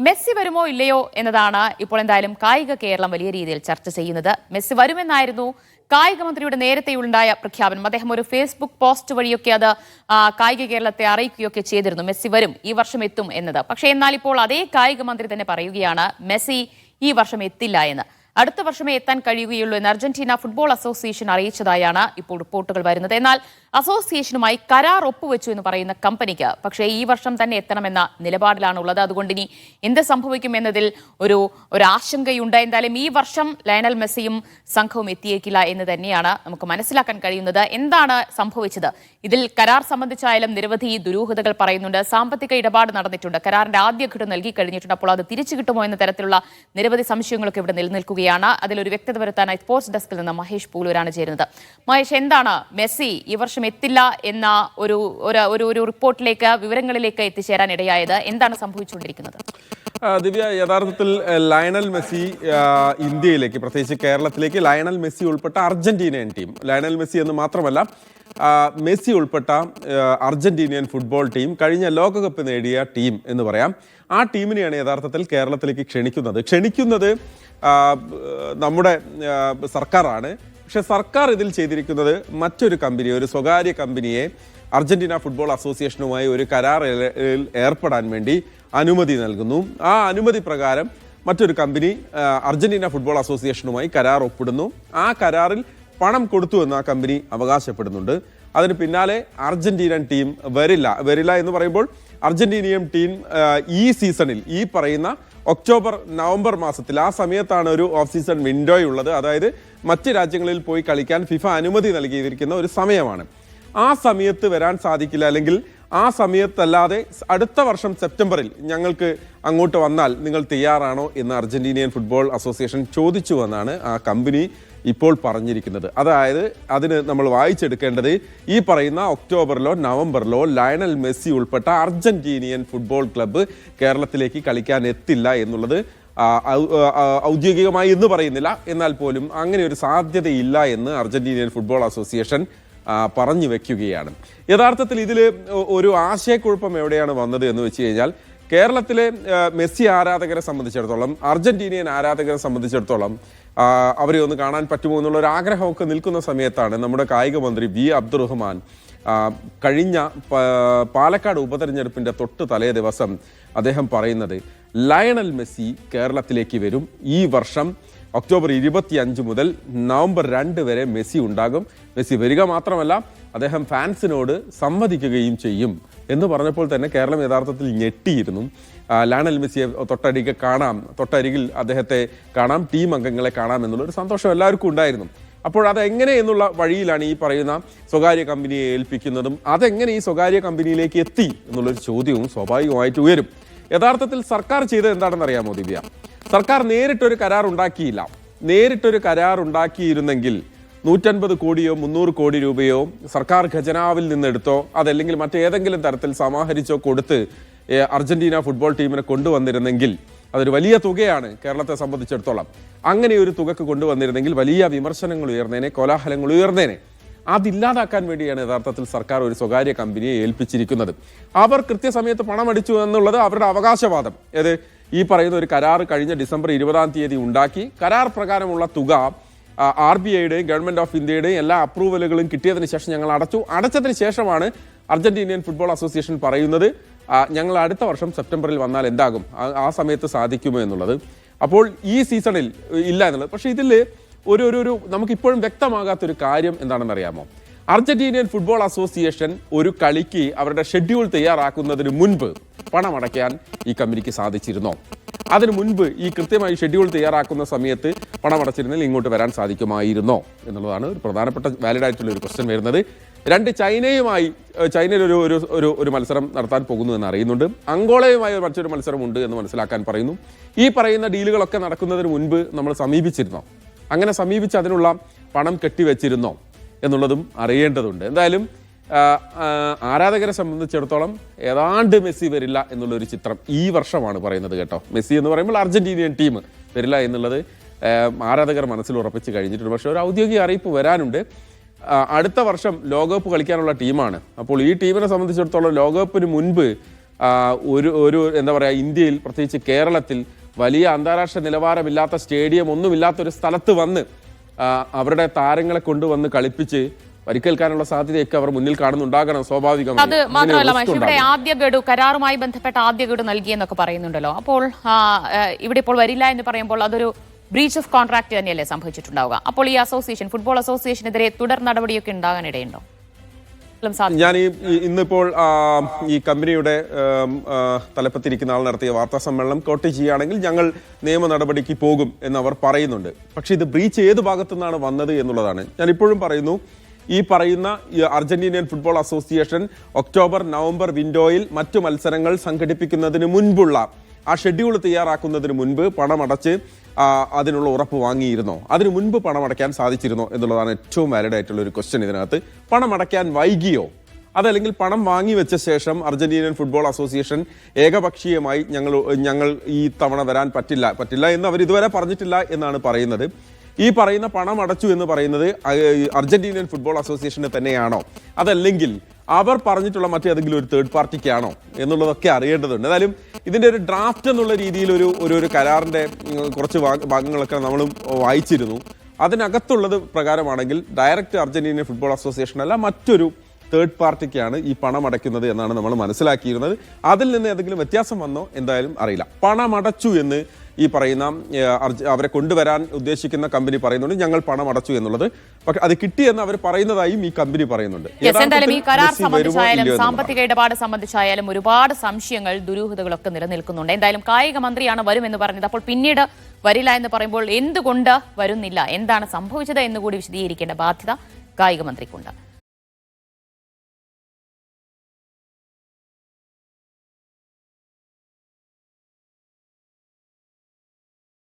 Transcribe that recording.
Messi വരുമോ ഇല്ലയോ എന്നതാണ് ഇപ്പോൾ എന്തായാലും കായിക കേരളം വലിയ രീതിയിൽ ചർച്ച ചെയ്യുന്നത്. മെസ്സി വരുമെന്നായിരുന്നു കായിക മന്ത്രിയുടെ നേരത്തെയുണ്ടായ പ്രഖ്യാപനം. അദ്ദേഹം ഒരു ഫേസ്ബുക്ക് പോസ്റ്റ് വഴിയൊക്കെ അത് കായിക കേരളത്തെ അറിയിക്കുകയൊക്കെ ചെയ്തിരുന്നു, മെസ്സി വരും, ഈ വർഷം എത്തും എന്നത്. പക്ഷേ എന്നാൽ ഇപ്പോൾ അതേ കായിക മന്ത്രി തന്നെ പറയുകയാണ് മെസ്സി ഈ വർഷം എത്തില്ല എന്ന്. അടുത്ത വർഷമേ എത്താൻ കഴിയുകയുള്ളൂ എന്ന് അർജന്റീന ഫുട്ബോൾ അസോസിയേഷൻ അറിയിച്ചതായാണ് ഇപ്പോൾ റിപ്പോർട്ടുകൾ വരുന്നത്. എന്നാൽ അസോസിയേഷനുമായി കരാർ ഒപ്പുവെച്ചു എന്ന് പറയുന്ന കമ്പനിക്ക് പക്ഷേ ഈ വർഷം തന്നെ എത്തണമെന്ന നിലപാടിലാണുള്ളത്. അതുകൊണ്ട് ഇനി എന്ത് സംഭവിക്കും എന്നതിൽ ഒരു ആശങ്കയുണ്ട്. എന്തായാലും ഈ വർഷം ലയണൽ മെസ്സിയും സംഘവും എത്തിയേക്കില്ല എന്ന് തന്നെയാണ് നമുക്ക് മനസ്സിലാക്കാൻ കഴിയുന്നത്. എന്താണ് സംഭവിച്ചത്? ഇതിൽ കരാർ സംബന്ധിച്ചായാലും നിരവധി ദുരൂഹതകൾ പറയുന്നുണ്ട്. സാമ്പത്തിക ഇടപാട് നടന്നിട്ടുണ്ട്, കരാറിന്റെ ആദ്യഘട്ടം നൽകി കഴിഞ്ഞിട്ടുണ്ട്. അപ്പോൾ അത് തിരിച്ചു കിട്ടുമോ എന്ന തരത്തിലുള്ള നിരവധി സംശയങ്ങളൊക്കെ ഇവിടെ നിലനിൽക്കുകയാണ്. അതിലൊരു വ്യക്തത വരുത്താനായി സ്പോർട്സ് ഡെസ്കിൽ നിന്ന് മഹേഷ് പൂലൂരാണ് ചേരുന്നത്. മഹേഷ്, എന്താണ് മെസ്സി ഈ വർഷം എത്തില്ല എന്ന ഒരു റിപ്പോർട്ടിലേക്ക്, വിവരങ്ങളിലേക്ക് എത്തിച്ചേരാൻ ഇടയായത്? എന്താണ് സംഭവിച്ചുകൊണ്ടിരിക്കുന്നത്? ദിവ്യ, യഥാർത്ഥത്തിൽ ലയണൽ മെസ്സി ഇന്ത്യയിലേക്ക്, പ്രത്യേകിച്ച് കേരളത്തിലേക്ക് ലയണൽ മെസ്സി ഉൾപ്പെട്ട അർജന്റീനിയൻ ടീം, ലയണൽ മെസ്സി എന്ന് മാത്രമല്ല മെസ്സി ഉൾപ്പെട്ട അർജന്റീനിയൻ ഫുട്ബോൾ ടീം, കഴിഞ്ഞ ലോകകപ്പ് നേടിയ ടീം എന്ന് പറയാം, ആ ടീമിനെയാണ് യഥാർത്ഥത്തിൽ കേരളത്തിലേക്ക് ക്ഷണിക്കുന്നത് നമ്മുടെ സർക്കാരാണ്. പക്ഷെ സർക്കാർ ഇതിൽ ചെയ്തിരിക്കുന്നത് മറ്റൊരു കമ്പനി, ഒരു സ്വകാര്യ കമ്പനിയെ അർജന്റീന ഫുട്ബോൾ അസോസിയേഷനുമായി ഒരു കരാറിൽ ഏർപ്പെടാൻ വേണ്ടി അനുമതി നൽകുന്നു. ആ അനുമതി പ്രകാരം മറ്റൊരു കമ്പനി അർജന്റീന ഫുട്ബോൾ അസോസിയേഷനുമായി കരാർ ഒപ്പിടുന്നു. ആ കരാറിൽ പണം കൊടുത്തു എന്ന് ആ കമ്പനി അവകാശപ്പെടുന്നുണ്ട്. അതിന് പിന്നാലെ അർജന്റീനൻ ടീം വരില്ല എന്ന് പറയുമ്പോൾ അർജന്റീനിയൻ ടീം ഈ സീസണിൽ, ഈ പറയുന്ന ഒക്ടോബർ നവംബർ മാസത്തിൽ, ആ സമയത്താണ് ഒരു ഓഫ് സീസൺ വിൻഡോയുള്ളത്. അതായത് മറ്റ് രാജ്യങ്ങളിൽ പോയി കളിക്കാൻ ഫിഫ അനുമതി നൽകിയിരിക്കുന്ന ഒരു സമയമാണ്. ആ സമയത്ത് വരാൻ സാധിക്കില്ല, അല്ലെങ്കിൽ ആ സമയത്തല്ലാതെ അടുത്ത വർഷം സെപ്റ്റംബറിൽ ഞങ്ങൾക്ക് അങ്ങോട്ട് വന്നാൽ നിങ്ങൾ തയ്യാറാണോ എന്ന് അർജന്റീനിയൻ ഫുട്ബോൾ അസോസിയേഷൻ ചോദിച്ചു എന്നാണ് ആ കമ്പനി ഇപ്പോൾ പറഞ്ഞിരിക്കുന്നത്. അതായത് അതിന് നമ്മൾ വായിച്ചെടുക്കേണ്ടത്, ഈ പറയുന്ന ഒക്ടോബറിലോ നവംബറിലോ ലയണൽ മെസ്സി ഉൾപ്പെട്ട അർജന്റീനിയൻ ഫുട്ബോൾ ക്ലബ്ബ് കേരളത്തിലേക്ക് കളിക്കാൻ എത്തില്ല എന്നുള്ളത് ഔദ്യോഗികമായി എന്ന് പറയുന്നില്ല, എന്നാൽ പോലും അങ്ങനെ ഒരു സാധ്യതയില്ല എന്ന് അർജന്റീനിയൻ ഫുട്ബോൾ അസോസിയേഷൻ പറഞ്ഞു വെക്കുകയാണ്. യഥാർത്ഥത്തിൽ ഇതിൽ ഒരു ആശയക്കുഴപ്പം എവിടെയാണ് വന്നത് എന്ന് വെച്ച് കഴിഞ്ഞാൽ, കേരളത്തിലെ മെസ്സി ആരാധകരെ സംബന്ധിച്ചിടത്തോളം, അർജന്റീനിയൻ ആരാധകരെ സംബന്ധിച്ചിടത്തോളം അവരെ ഒന്ന് കാണാൻ പറ്റുമോ എന്നുള്ള ഒരു ആഗ്രഹമൊക്കെ നിൽക്കുന്ന സമയത്താണ് നമ്മുടെ കായിക മന്ത്രി വി അബ്ദുറഹ്മാൻ കഴിഞ്ഞ പാലക്കാട് ഉപതെരഞ്ഞെടുപ്പിന്റെ തൊട്ട് തലേ ദിവസം അദ്ദേഹം പറയുന്നത്, ലയണൽ മെസ്സി കേരളത്തിലേക്ക് വരും, ഈ വർഷം ഒക്ടോബർ 25 മുതൽ നവംബർ 2 വരെ മെസ്സി ഉണ്ടാകും. മെസ്സി വരിക മാത്രമല്ല, അദ്ദേഹം ഫാൻസിനോട് സംവദിക്കുകയും ചെയ്യും എന്ന് പറഞ്ഞപ്പോൾ തന്നെ കേരളം യഥാർത്ഥത്തിൽ ഞെട്ടിയിരുന്നു. ലയണൽ മെസ്സിയെ തൊട്ടരികിൽ അദ്ദേഹത്തെ കാണാം, ടീം അംഗങ്ങളെ കാണാം എന്നുള്ളൊരു സന്തോഷം എല്ലാവർക്കും ഉണ്ടായിരുന്നു. അപ്പോൾ അതെങ്ങനെ എന്നുള്ള വഴിയിലാണ് ഈ പറയുന്ന സ്വകാര്യ കമ്പനിയെ ഏൽപ്പിക്കുന്നതും, അതെങ്ങനെ ഈ സ്വകാര്യ കമ്പനിയിലേക്ക് എത്തി എന്നുള്ളൊരു ചോദ്യവും സ്വാഭാവികമായിട്ട് ഉയരും. യഥാർത്ഥത്തിൽ സർക്കാർ ചെയ്തത് എന്താണെന്ന് അറിയാമോ ദിവ്യ? സർക്കാർ നേരിട്ടൊരു കരാർ ഉണ്ടാക്കിയില്ല. നേരിട്ടൊരു കരാർ ഉണ്ടാക്കിയിരുന്നെങ്കിൽ 150 കോടിയോ 300 കോടി രൂപയോ സർക്കാർ ഖജനാവിൽ നിന്നെടുത്തോ അതല്ലെങ്കിൽ മറ്റേതെങ്കിലും തരത്തിൽ സമാഹരിച്ചോ കൊടുത്ത് അർജന്റീന ഫുട്ബോൾ ടീമിനെ കൊണ്ടുവന്നിരുന്നെങ്കിൽ അതൊരു വലിയ തുകയാണ് കേരളത്തെ സംബന്ധിച്ചിടത്തോളം. അങ്ങനെ ഒരു തുകക്ക് കൊണ്ടുവന്നിരുന്നെങ്കിൽ വലിയ വിമർശനങ്ങൾ ഉയർന്നേനെ, കോലാഹലങ്ങൾ ഉയർന്നേനെ. അതില്ലാതാക്കാൻ വേണ്ടിയാണ് യഥാർത്ഥത്തിൽ സർക്കാർ ഒരു സ്വകാര്യ കമ്പനിയെ ഏൽപ്പിച്ചിരിക്കുന്നത്. അവർ കൃത്യസമയത്ത് പണം അടിച്ചു എന്നുള്ളത് അവരുടെ അവകാശവാദം. ഈ പറയുന്ന ഒരു കരാർ കഴിഞ്ഞ ഡിസംബർ 20-ാം തീയതി ഉണ്ടാക്കി, കരാർ പ്രകാരമുള്ള തുക RBIയുടെയും ഗവൺമെന്റ് ഓഫ് ഇന്ത്യയുടെയും എല്ലാ അപ്രൂവലുകളും കിട്ടിയതിന് ശേഷം ഞങ്ങൾ അടച്ചതിന് ശേഷമാണ് അർജന്റീനിയൻ ഫുട്ബോൾ അസോസിയേഷൻ പറയുന്നത് ഞങ്ങൾ അടുത്ത വർഷം സെപ്റ്റംബറിൽ വന്നാൽ എന്താകും, ആ സമയത്ത് സാധിക്കുമോ എന്നുള്ളത്. അപ്പോൾ ഈ സീസണിൽ ഇല്ല എന്നുള്ളത്. പക്ഷേ ഇതിൽ ഒരു നമുക്കിപ്പോഴും വ്യക്തമാകാത്തൊരു കാര്യം എന്താണെന്ന് അറിയാമോ? അർജന്റീനിയൻ ഫുട്ബോൾ അസോസിയേഷൻ ഒരു കളിക്ക് അവരുടെ ഷെഡ്യൂൾ തയ്യാറാക്കുന്നതിന് മുൻപ് പണമടയ്ക്കാൻ ഈ കമ്പനിക്ക് സാധിച്ചിരുന്നോ? അതിനു മുൻപ് ഈ കൃത്യമായി ഷെഡ്യൂൾ തയ്യാറാക്കുന്ന സമയത്ത് പണമടച്ചിരുന്നെങ്കിൽ ഇങ്ങോട്ട് വരാൻ സാധിക്കുമായിരുന്നോ എന്നുള്ളതാണ് ഒരു പ്രധാനപ്പെട്ട വാലിഡ് ആയിട്ടുള്ള ഒരു ക്വസ്റ്റ്യൻ വരുന്നത്. ചൈനയിൽ ഒരു മത്സരം നടത്താൻ പോകുന്നു എന്ന് അറിയുന്നുണ്ട്. അങ്കോളയുമായി മറ്റൊരു മത്സരമുണ്ട് എന്ന് മനസ്സിലാക്കാൻ പറയുന്നു. ഈ പറയുന്ന ഡീലുകളൊക്കെ നടക്കുന്നതിന് മുൻപ് നമ്മൾ സമീപിച്ചിരുന്നോ? അങ്ങനെ സമീപിച്ച് അതിനുള്ള പണം കെട്ടിവെച്ചിരുന്നോ എന്നുള്ളതും അറിയേണ്ടതുണ്ട്. എന്തായാലും ആരാധകരെ സംബന്ധിച്ചിടത്തോളം ഏതാണ്ട് മെസ്സി വരില്ല എന്നുള്ളൊരു ചിത്രം ഈ വർഷമാണ് പറയുന്നത് കേട്ടോ. മെസ്സി എന്ന് പറയുമ്പോൾ അർജന്റീനിയൻ ടീം വരില്ല എന്നുള്ളത് ആരാധകർ മനസ്സിൽ ഉറപ്പിച്ച് കഴിഞ്ഞിട്ടുണ്ട്. പക്ഷേ ഒരു ഔദ്യോഗിക അറിയിപ്പ് വരാനുണ്ട്. അടുത്ത വർഷം ലോകകപ്പ് കളിക്കാനുള്ള ടീമാണ്. അപ്പോൾ ഈ ടീമിനെ സംബന്ധിച്ചിടത്തോളം ലോകകപ്പിന് മുൻപ് ഒരു എന്താ പറയുക, ഇന്ത്യയിൽ പ്രത്യേകിച്ച് കേരളത്തിൽ വലിയ അന്താരാഷ്ട്ര നിലവാരമില്ലാത്ത സ്റ്റേഡിയം ഒന്നുമില്ലാത്തൊരു സ്ഥലത്ത് വന്ന് അവരുടെ താരങ്ങളെ കൊണ്ടുവന്ന് കളിപ്പിച്ച് പരിക്കേൽക്കാനുള്ള സാധ്യതയൊക്കെ അവർ മുന്നിൽ കാണുന്നുണ്ടാകണം സ്വാഭാവികമായി. അത് മാത്രമല്ല മഹേഷ്, ഇവിടെ ആദ്യ ഗഡു കരാറുമായി ബന്ധപ്പെട്ട ആദ്യ ഗഡു നൽകിയെന്നൊക്കെ പറയുന്നുണ്ടല്ലോ. അപ്പോൾ ഇവിടെ ഇപ്പോൾ വരില്ല എന്ന് പറയുമ്പോൾ അതൊരു ബ്രീച്ച് ഓഫ് കോൺട്രാക്ട് തന്നെയല്ലേ സംഭവിച്ചിട്ടുണ്ടാവുക? അപ്പോൾ ഈ അസോസിയേഷൻ, ഫുട്ബോൾ അസോസിയേഷനെതിരെ തുടർ നടപടിയൊക്കെ ഉണ്ടാകാനിടയുണ്ടോ? ഞാൻ ഇന്നിപ്പോൾ ഈ കമ്പനിയുടെ തലപ്പത്തിരിക്കുന്ന ആൾ നടത്തിയ വാർത്താ സമ്മേളനം കോട്ട് ചെയ്യുകയാണെങ്കിൽ ഞങ്ങൾ നിയമ നടപടിക്ക് പോകും എന്ന് അവർ പറയുന്നുണ്ട്. പക്ഷേ ഇത് ബ്രീച്ച് ഏത് ഭാഗത്തു നിന്നാണ് വന്നത് എന്നുള്ളതാണ്. ഞാൻ ഇപ്പോഴും പറയുന്നു, ഈ പറയുന്ന Argentinian football association October November വിൻഡോയിൽ മറ്റു മത്സരങ്ങൾ സംഘടിപ്പിക്കുന്നതിന് മുൻപുള്ള ആ ഷെഡ്യൂൾ തയ്യാറാക്കുന്നതിന് മുൻപ് പണമടച്ച് അതിനുള്ള ഉറപ്പ് വാങ്ങിയിരുന്നോ? അതിനു മുൻപ് പണമടയ്ക്കാൻ സാധിച്ചിരുന്നോ എന്നുള്ളതാണ് ഏറ്റവും വാലിഡ് ആയിട്ടുള്ള ഒരു ക്വസ്റ്റ്യൻ ഇതിനകത്ത്. പണമടയ്ക്കാൻ വൈകിയോ? അതല്ലെങ്കിൽ പണം വാങ്ങി വെച്ച ശേഷം അർജന്റീനിയൻ ഫുട്ബോൾ അസോസിയേഷൻ ഏകപക്ഷീയമായി ഞങ്ങൾ ഈ തവണ വരാൻ പറ്റില്ല എന്ന് അവർ ഇതുവരെ പറഞ്ഞിട്ടില്ല എന്നാണ് പറയുന്നത്. ഈ പറയുന്ന പണം അടച്ചു എന്ന് പറയുന്നത് അർജന്റീനിയൻ ഫുട്ബോൾ അസോസിയേഷന് തന്നെയാണോ, അതല്ലെങ്കിൽ അവർ പറഞ്ഞിട്ടുള്ള മറ്റേതെങ്കിലും ഒരു തേർഡ് പാർട്ടിക്കാണോ എന്നുള്ളതൊക്കെ അറിയേണ്ടതുണ്ട്. എന്തായാലും ഇതിന്റെ ഒരു ഡ്രാഫ്റ്റ് എന്നുള്ള രീതിയിൽ ഒരു കരാറിന്റെ കുറച്ച് ഭാഗങ്ങളൊക്കെ നമ്മളും വായിച്ചിരുന്നു. അതിനകത്തുള്ളത് പ്രകാരമാണെങ്കിൽ ഡയറക്റ്റ് അർജന്റീനിയൻ ഫുട്ബോൾ അസോസിയേഷൻ അല്ല, മറ്റൊരു തേർഡ് പാർട്ടിക്കാണ് ഈ പണം അടയ്ക്കുന്നത് എന്നാണ് നമ്മൾ മനസ്സിലാക്കിയിരുന്നത്. അതിൽ നിന്ന് ഏതെങ്കിലും വ്യത്യാസം വന്നോ എന്തായാലും അറിയില്ല. പണമടച്ചു എന്ന് ഈ പറയുന്ന അവരെ കൊണ്ടുവരാൻ ഉദ്ദേശിക്കുന്ന കമ്പനി പറയുന്നുണ്ട്, ഞങ്ങൾ പണം അടച്ചു എന്നുള്ളത്. പക്ഷെ അത് കിട്ടിയെന്ന് അവർ പറയുന്നതായും ഈ കമ്പനി പറയുന്നുണ്ട്. എന്തായാലും ഈ കരാർ സംബന്ധിച്ചായാലും സാമ്പത്തിക ഇടപാട് സംബന്ധിച്ചായാലും ഒരുപാട് സംശയങ്ങൾ, ദുരൂഹതകളൊക്കെ നിലനിൽക്കുന്നുണ്ട്. എന്തായാലും കായിക മന്ത്രിയാണ് വരുമെന്ന് പറഞ്ഞത്. അപ്പോൾ പിന്നീട് വരില്ല എന്ന് പറയുമ്പോൾ എന്തുകൊണ്ട് വരുന്നില്ല, എന്താണ് സംഭവിച്ചത് എന്നുകൂടി വിശദീകരിക്കേണ്ട ബാധ്യത കായിക മന്ത്രിക്കുണ്ട്.